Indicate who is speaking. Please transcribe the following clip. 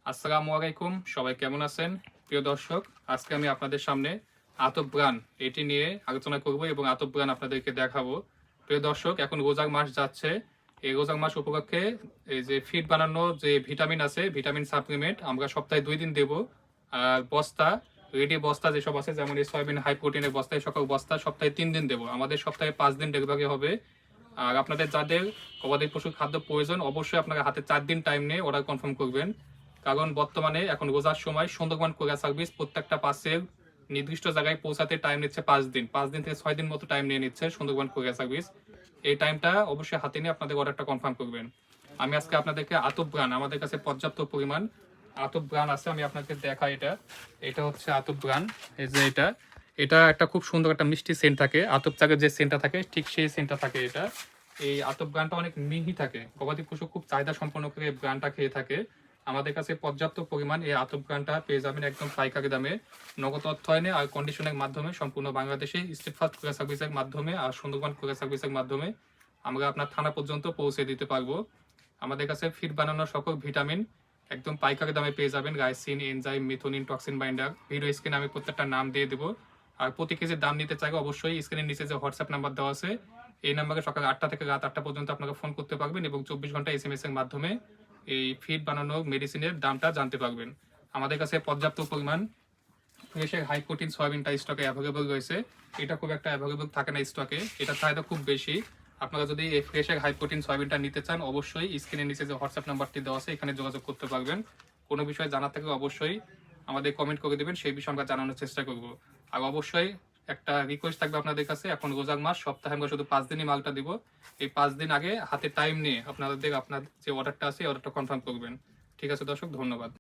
Speaker 1: আসসালামু আলাইকুম, সবাই কেমন আছেন? প্রিয় দর্শক, আজকে আমি আপনাদের সামনে আতপ ব্রান এটি নিয়ে আলোচনা করব এবং আতপ ব্রান আপনাদেরকে দেখাবো। প্রিয় দর্শক, এখন রোজার মাস যাচ্ছে। এই রোজার মাস উপলক্ষে এই যে ফিট বানানো যে ভিটামিন আছে, ভিটামিন সাপ্লিমেন্ট আমরা সপ্তাহে 2 দিন দেব। আর বস্তা, রেডি বস্তা যেসব আছে, যেমন এই সয়াবিন হাই প্রোটিনের বস্তা, এই সকল বস্তা সপ্তাহে 3 দিন দেবো। আমাদের সপ্তাহে 5 দিন ডেলিভারি হবে। আর আপনাদের যাদের গবাদি পশুর খাদ্য প্রয়োজন, অবশ্যই আপনারা হাতে 4 দিন টাইম নিয়ে অর্ডার কনফার্ম করবেন। কারণ বর্তমানে এখন রোজার সময় সুন্দরবন কোরিয়ার সার্ভিস প্রত্যেকটা পার্সেল নির্দিষ্ট জায়গায় পৌঁছাতে টাইম নিচ্ছে 5 দিন, 5 দিন থেকে 6 দিন মতো টাইম নিয়ে নিচ্ছে সুন্দরবন কোরিয়ার সার্ভিস। এই টাইমটা অবশ্যই হাতে নিয়ে আপনাদের অর্ডারটা কনফার্ম করবেন। আমি আজকে আপনাদেরকে আতপ ব্রান, আমাদের কাছে পর্যাপ্ত পরিমাণ আতপ ব্রান আছে, আমি আপনাকে দেখাই। এটা হচ্ছে আতপ ব্রান। এই যে এটা একটা খুব সুন্দর একটা মিষ্টি সেন্ট থাকে, আতপ চাকের যে সেন্টটা থাকে ঠিক সেই সেন্টটা থাকে এটা। এই আতপ ব্রানটা অনেক মিহি থাকে, গবাদি পশু খুব চাহিদা সম্পন্ন করে এই ব্রানটা খেয়ে থাকে। আমাদের কাছে পর্যাপ্ত পরিমাণ এই আতপ ব্রানটা পেয়ে যাবেন একদম পাইকারি দামে, নগদ অর্থায়নে আর কন্ডিশনের মাধ্যমে সম্পূর্ণ বাংলাদেশে স্টেট ফাস্ট কুরিয়ার সার্ভিসের মাধ্যমে আর সুন্দরবন কুরিয়ার সার্ভিসের মাধ্যমে আমরা আপনার থানা পর্যন্ত পৌঁছে দিতে পারবো। আমাদের কাছে ফিড বানানোর সকল ভিটামিন একদম পাইকারি দামে পেয়ে যাবেন। Ricin, enzyme, methionine, toxin binder. Video স্ক্রিনে আমি প্রত্যেকটা নাম দিয়ে দেবো। আর প্রতি কেজির দাম নিতে চাইলে অবশ্যই স্ক্রিনের নিচে যে হোয়াটসঅ্যাপ নাম্বার দেওয়া আছে, এই নাম্বারে সকাল 8টা থেকে রাত 8টা পর্যন্ত আপনারা ফোন করতে পারবেন এবং 24 ঘন্টা SMS এর মাধ্যমে এই ফিড বানানো মেডিসিনের দামটা জানতে পারবেন। আমাদের কাছে পর্যাপ্ত পরিমাণ ফ্রেশের হাই প্রোটিন সয়াবিনটা স্টকে অ্যাভেলেবল রয়েছে। এটা খুব একটা অ্যাভেলেবল থাকে না স্টকে, এটা চাহিদা খুব বেশি। আপনারা যদি এই ফ্রেশের হাই প্রোটিন সয়াবিনটা নিতে চান, অবশ্যই স্ক্রিনের নিচে যে হোয়াটসঅ্যাপ নাম্বারটি দেওয়া আছে এখানে যোগাযোগ করতে পারবেন। কোনো বিষয়ে জানার থাকলে অবশ্যই আমাদের কমেন্ট করে দেবেন, সেই বিষয়ে আমরা জানানোর চেষ্টা করব। আর অবশ্যই একটা রিকোয়েস্ট থাকবে আপনাদের কাছে, এখন রোজার মাস, সপ্তাহে আমরা শুধু 5 দিনই মালটা দিব। এই 5 দিন আগে হাতে টাইম নিয়ে আপনাদের আপনার যে অর্ডারটা আছে অর্ডারটা কনফার্ম করবেন। ঠিক আছে দর্শক, ধন্যবাদ।